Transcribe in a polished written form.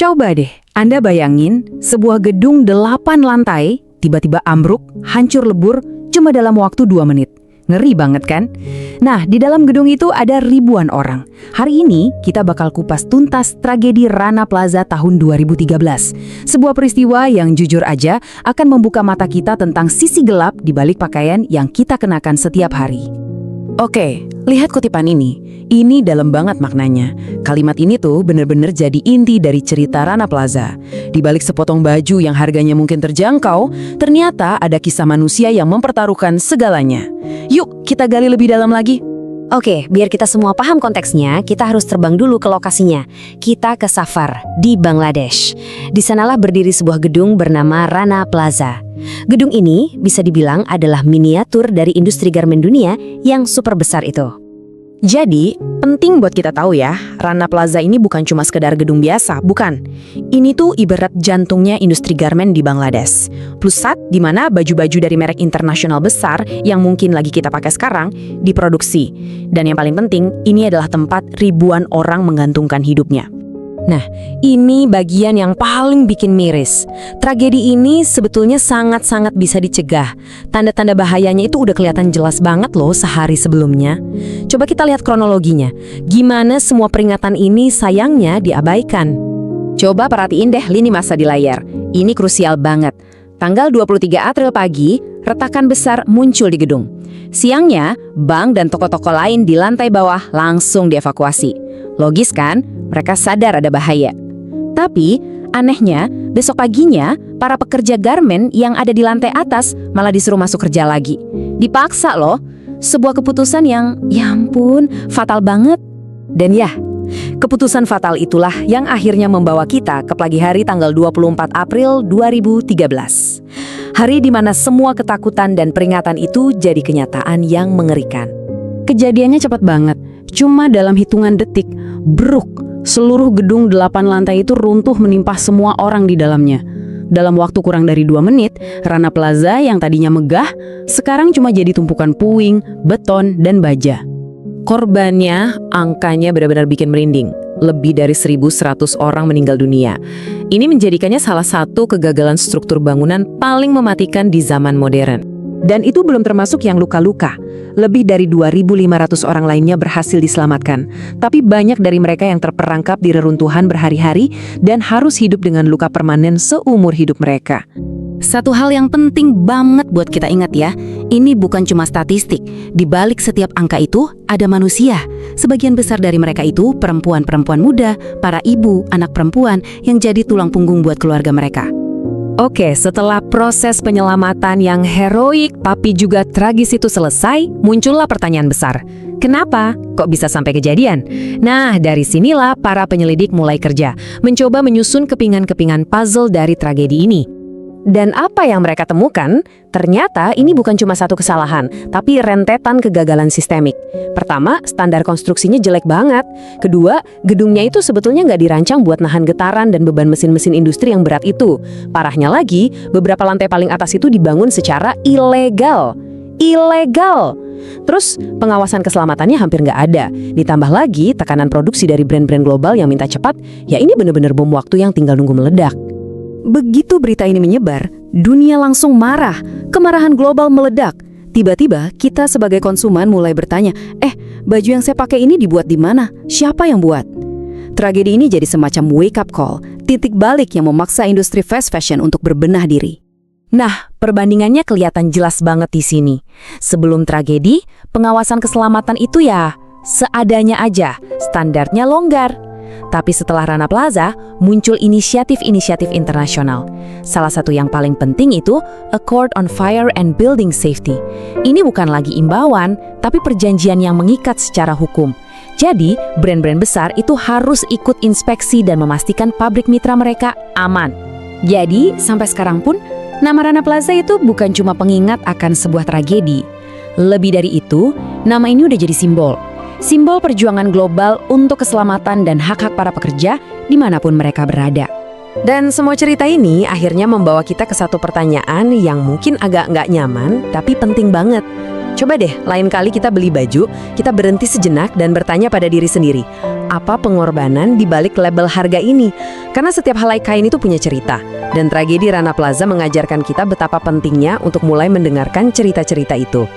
Coba deh, Anda bayangin sebuah gedung 8 lantai tiba-tiba ambruk, hancur lebur cuma dalam waktu 2 menit. Ngeri banget kan? Nah, di dalam gedung itu ada ribuan orang. Hari ini kita bakal kupas tuntas tragedi Rana Plaza tahun 2013. Sebuah peristiwa yang jujur aja akan membuka mata kita tentang sisi gelap di balik pakaian yang kita kenakan setiap hari. Oke, lihat kutipan ini. Ini dalam banget maknanya. Kalimat ini tuh bener-bener jadi inti dari cerita Rana Plaza. Di balik sepotong baju yang harganya mungkin terjangkau, ternyata ada kisah manusia yang mempertaruhkan segalanya. Yuk, kita gali lebih dalam lagi. Oke, biar kita semua paham konteksnya, kita harus terbang dulu ke lokasinya. Kita ke Safar, di Bangladesh. Di sanalah berdiri sebuah gedung bernama Rana Plaza. Gedung ini bisa dibilang adalah miniatur dari industri garmen dunia yang super besar itu. Jadi, penting buat kita tahu ya, Rana Plaza ini bukan cuma sekedar gedung biasa, bukan. Ini tuh ibarat jantungnya industri garmen di Bangladesh. Pusat di mana baju-baju dari merek internasional besar yang mungkin lagi kita pakai sekarang diproduksi. Dan yang paling penting, ini adalah tempat ribuan orang menggantungkan hidupnya. Nah, ini bagian yang paling bikin miris. Tragedi ini sebetulnya sangat-sangat bisa dicegah. Tanda-tanda bahayanya itu udah kelihatan jelas banget loh sehari sebelumnya. Coba kita lihat kronologinya. Gimana semua peringatan ini sayangnya diabaikan. Coba perhatiin deh lini masa di layar. Ini krusial banget. Tanggal 23 April pagi, retakan besar muncul di gedung. Siangnya, bank dan toko-toko lain di lantai bawah langsung dievakuasi. Logis kan? Mereka sadar ada bahaya. Tapi, anehnya, besok paginya, para pekerja garmen yang ada di lantai atas malah disuruh masuk kerja lagi. Dipaksa loh. Sebuah keputusan yang, ya ampun, fatal banget. Dan ya, keputusan fatal itulah yang akhirnya membawa kita ke pagi hari tanggal 24 April 2013. Hari di mana semua ketakutan dan peringatan itu jadi kenyataan yang mengerikan. Kejadiannya cepat banget. Cuma dalam hitungan detik, bruk, seluruh gedung 8 lantai itu runtuh menimpa semua orang di dalamnya. Dalam waktu kurang dari 2 menit, Rana Plaza yang tadinya megah, sekarang cuma jadi tumpukan puing, beton, dan baja. Korbannya, angkanya benar-benar bikin merinding. Lebih dari 1.100 orang meninggal dunia. Ini menjadikannya salah satu kegagalan struktur bangunan paling mematikan di zaman modern. Dan itu belum termasuk yang luka-luka. Lebih dari 2.500 orang lainnya berhasil diselamatkan. Tapi banyak dari mereka yang terperangkap di reruntuhan berhari-hari dan harus hidup dengan luka permanen seumur hidup mereka. Satu hal yang penting banget buat kita ingat ya, ini bukan cuma statistik. Di balik setiap angka itu ada manusia. Sebagian besar dari mereka itu perempuan-perempuan muda, para ibu, anak perempuan yang jadi tulang punggung buat keluarga mereka. Oke, setelah proses penyelamatan yang heroik tapi juga tragis itu selesai, muncullah pertanyaan besar. Kenapa? Kok bisa sampai kejadian? Nah, dari sinilah para penyelidik mulai kerja, mencoba menyusun kepingan-kepingan puzzle dari tragedi ini. Dan apa yang mereka temukan, ternyata ini bukan cuma satu kesalahan, tapi rentetan kegagalan sistemik. Pertama, standar konstruksinya jelek banget. Kedua, gedungnya itu sebetulnya nggak dirancang buat nahan getaran dan beban mesin-mesin industri yang berat itu. Parahnya lagi, beberapa lantai paling atas itu dibangun secara ilegal. Ilegal! Terus, pengawasan keselamatannya hampir nggak ada. Ditambah lagi, tekanan produksi dari brand-brand global yang minta cepat, ya ini bener-bener bom waktu yang tinggal nunggu meledak. Begitu berita ini menyebar, dunia langsung marah. Kemarahan global meledak. Tiba-tiba kita sebagai konsumen mulai bertanya, baju yang saya pakai ini dibuat di mana? Siapa yang buat? Tragedi ini jadi semacam wake up call, titik balik yang memaksa industri fast fashion untuk berbenah diri. Nah, perbandingannya kelihatan jelas banget di sini. Sebelum tragedi, pengawasan keselamatan itu ya seadanya aja, standarnya longgar. Tapi setelah Rana Plaza, muncul inisiatif-inisiatif internasional. Salah satu yang paling penting itu Accord on Fire and Building Safety. Ini bukan lagi imbauan, tapi perjanjian yang mengikat secara hukum. Jadi, brand-brand besar itu harus ikut inspeksi dan memastikan pabrik mitra mereka aman. Jadi, sampai sekarang pun, nama Rana Plaza itu bukan cuma pengingat akan sebuah tragedi. Lebih dari itu, nama ini udah jadi simbol. Simbol perjuangan global untuk keselamatan dan hak-hak para pekerja dimanapun mereka berada. Dan semua cerita ini akhirnya membawa kita ke satu pertanyaan yang mungkin agak nggak nyaman, tapi penting banget. Coba deh, lain kali kita beli baju, kita berhenti sejenak dan bertanya pada diri sendiri, apa pengorbanan di balik label harga ini? Karena setiap helai kain itu punya cerita. Dan tragedi Rana Plaza mengajarkan kita betapa pentingnya untuk mulai mendengarkan cerita-cerita itu.